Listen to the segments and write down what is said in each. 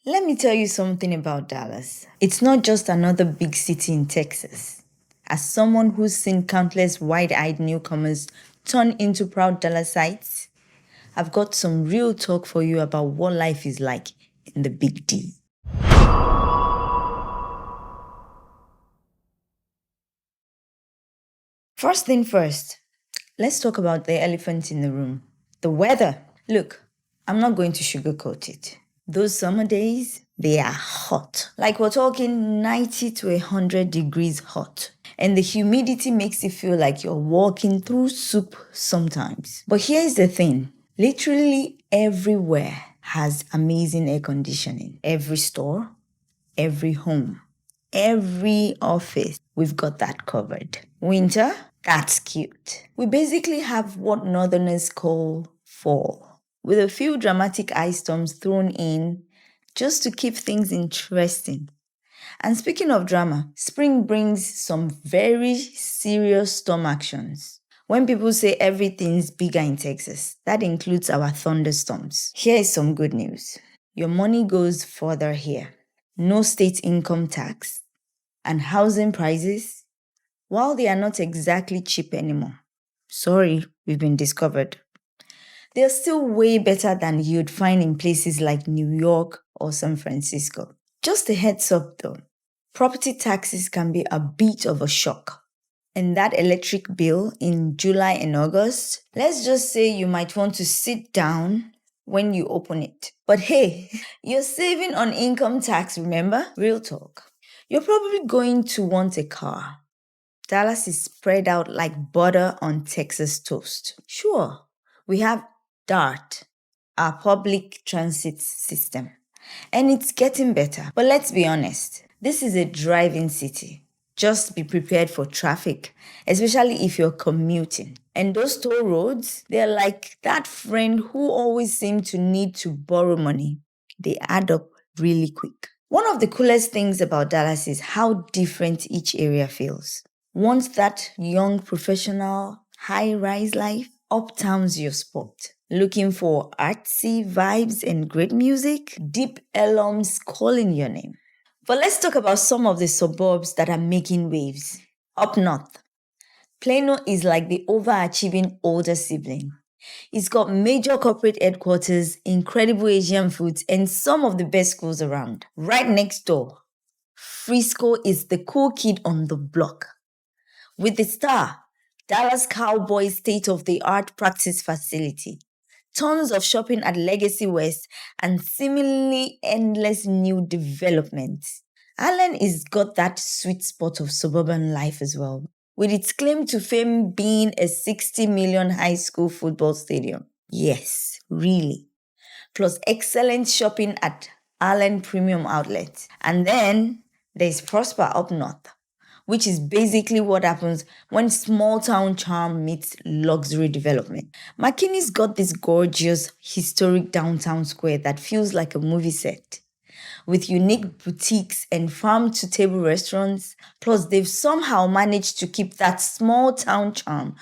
Let me tell you something about Dallas. It's not just another big city in Texas. As someone who's seen countless wide eyed newcomers turn into proud Dallasites, I've got some real talk for you about what life is like in the Big D. First thing first, let's talk about the elephant in the room the weather. Look, I'm not going to sugarcoat it. Those summer days, they are hot. Like we're talking 90 to 100 degrees hot. And the humidity makes it feel like you're walking through soup sometimes. But here's the thing literally everywhere has amazing air conditioning. Every store, every home, every office, we've got that covered. Winter, that's cute. We basically have what northerners call fall, with a few dramatic ice storms thrown in just to keep things interesting. And speaking of drama, spring brings some very serious storm actions. When people say everything's bigger in Texas, that includes our thunderstorms. Here is some good news. Your money goes further here. No state income tax, and housing prices, while they are not exactly cheap anymore. Sorry, we've been discovered. They're still way better than you'd find in places like New York or San Francisco. Just a heads up though, property taxes can be a bit of a shock. And that electric bill in July and August, let's just say you might want to sit down when you open it. But hey, you're saving on income tax, remember? Real talk. You're probably going to want a car. Dallas is spread out like butter on Texas toast. Sure, we have DART, our public transit system, and it's getting better. But let's be honest, this is a driving city. Just be prepared for traffic, especially if you're commuting. And those toll roads, they're like that friend who always seems to need to borrow money. They add up really quick. One of the coolest things about Dallas is how different each area feels. Want that young professional high-rise life? Uptown's your spot. Looking for artsy vibes and great music? Deep Elum's calling your name. But let's talk about some of the suburbs that are making waves. Up north, Plano is like the overachieving older sibling. It's got major corporate headquarters, incredible Asian foods, and some of the best schools around. Right next door, Frisco is the cool kid on the block. With the star, Dallas Cowboys state-of-the-art practice facility, tons of shopping at Legacy West, and seemingly endless new developments. Allen is got that sweet spot of suburban life as well, with its claim to fame being a 60 million high school football stadium. Yes, really. Plus excellent shopping at Allen Premium Outlet. And then there's Prosper up north, which is basically what happens when small town charm meets luxury development. McKinney's got this gorgeous, historic downtown square that feels like a movie set, with unique boutiques and farm-to-table restaurants. Plus, they've somehow managed to keep that small town charm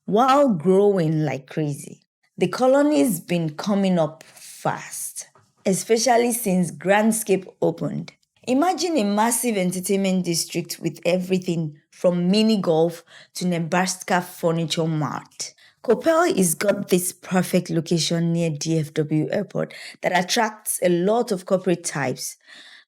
while growing like crazy. The colony's been coming up fast, especially since Grandscape opened. Imagine a massive entertainment district with everything from mini golf to Nebraska Furniture Mart. Coppell is got this perfect location near DFW Airport that attracts a lot of corporate types.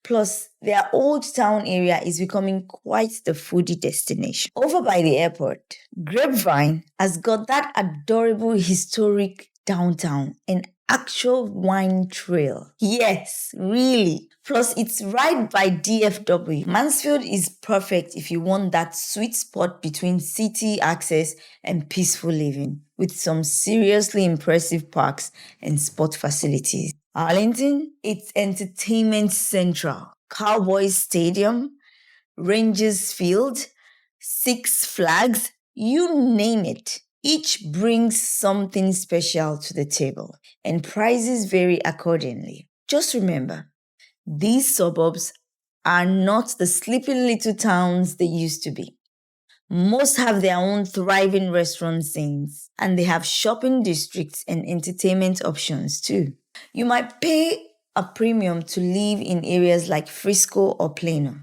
Plus, their old town area is becoming quite the foodie destination. Over by the airport, Grapevine has got that adorable historic downtown and actual wine trail. Yes, really. Plus, it's right by DFW. Mansfield is perfect if you want that sweet spot between city access and peaceful living, with some seriously impressive parks and sport facilities. Arlington, it's entertainment central. Cowboys Stadium, Rangers Field, Six Flags, you name it. Each brings something special to the table, and prices vary accordingly. Just remember, these suburbs are not the sleepy little towns they used to be. Most have their own thriving restaurant scenes, and they have shopping districts and entertainment options too. You might pay a premium to live in areas like Frisco or Plano,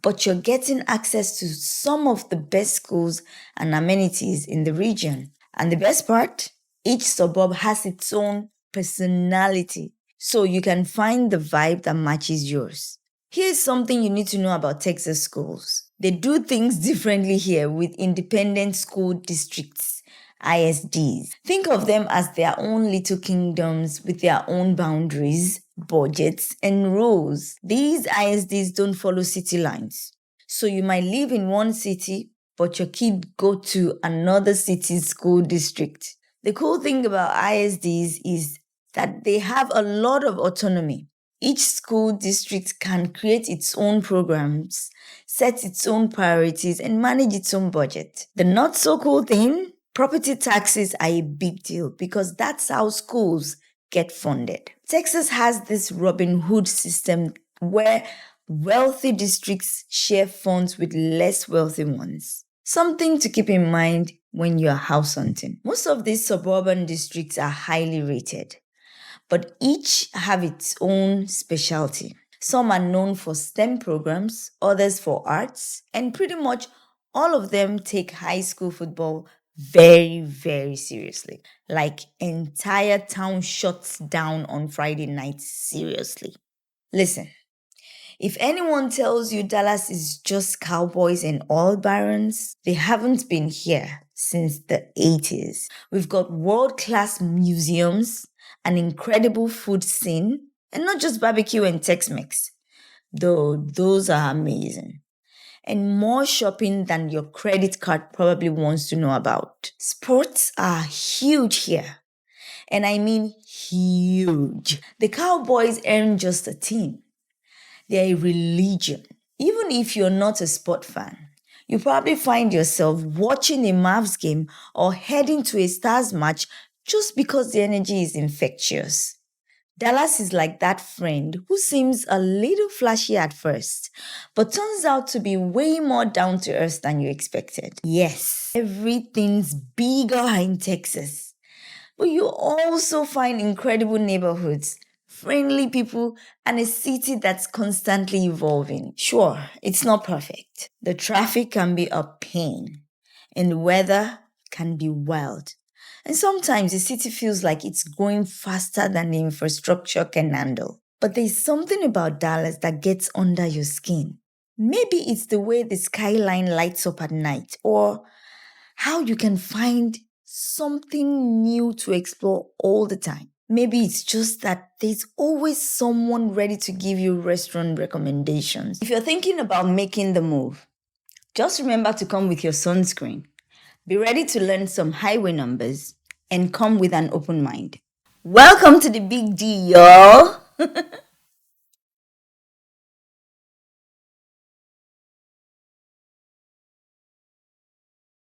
but you're getting access to some of the best schools and amenities in the region. And the best part, each suburb has its own personality, so you can find the vibe that matches yours. Here's something you need to know about Texas schools. They do things differently here with independent school districts, ISDs. Think of them as their own little kingdoms with their own boundaries, budgets, and rules. These ISDs don't follow city lines. So you might live in one city, but your kid go to another city's school district. The cool thing about ISDs is that they have a lot of autonomy. Each school district can create its own programs, set its own priorities, and manage its own budget. The not so cool thing, property taxes are a big deal because that's how schools get funded. Texas has this Robin Hood system where wealthy districts share funds with less wealthy ones. Something to keep in mind when you're house hunting. Most of these suburban districts are highly rated, but each have its own specialty. Some are known for STEM programs, others for arts, and pretty much all of them take high school football very, very seriously. Like entire town shuts down on Friday nights seriously. Listen, if anyone tells you Dallas is just cowboys and oil barons, they haven't been here since the 80s. We've got world-class museums, an incredible food scene, and not just barbecue and Tex-Mex, though those are amazing. And more shopping than your credit card probably wants to know about. Sports are huge here. And I mean huge. The Cowboys aren't just a team. They're a religion. Even if you're not a sport fan, you probably find yourself watching a Mavs game or heading to a Stars match just because the energy is infectious. Dallas is like that friend who seems a little flashy at first, but turns out to be way more down to earth than you expected. Yes, everything's bigger in Texas, but you also find incredible neighborhoods, friendly people, and a city that's constantly evolving. Sure, it's not perfect. The traffic can be a pain, and the weather can be wild. And sometimes the city feels like it's growing faster than the infrastructure can handle. But there's something about Dallas that gets under your skin. Maybe it's the way the skyline lights up at night, or how you can find something new to explore all the time. Maybe it's just that there's always someone ready to give you restaurant recommendations. If you're thinking about making the move, just remember to come with your sunscreen. Be ready to learn some highway numbers and come with an open mind. Welcome to the Big D, y'all.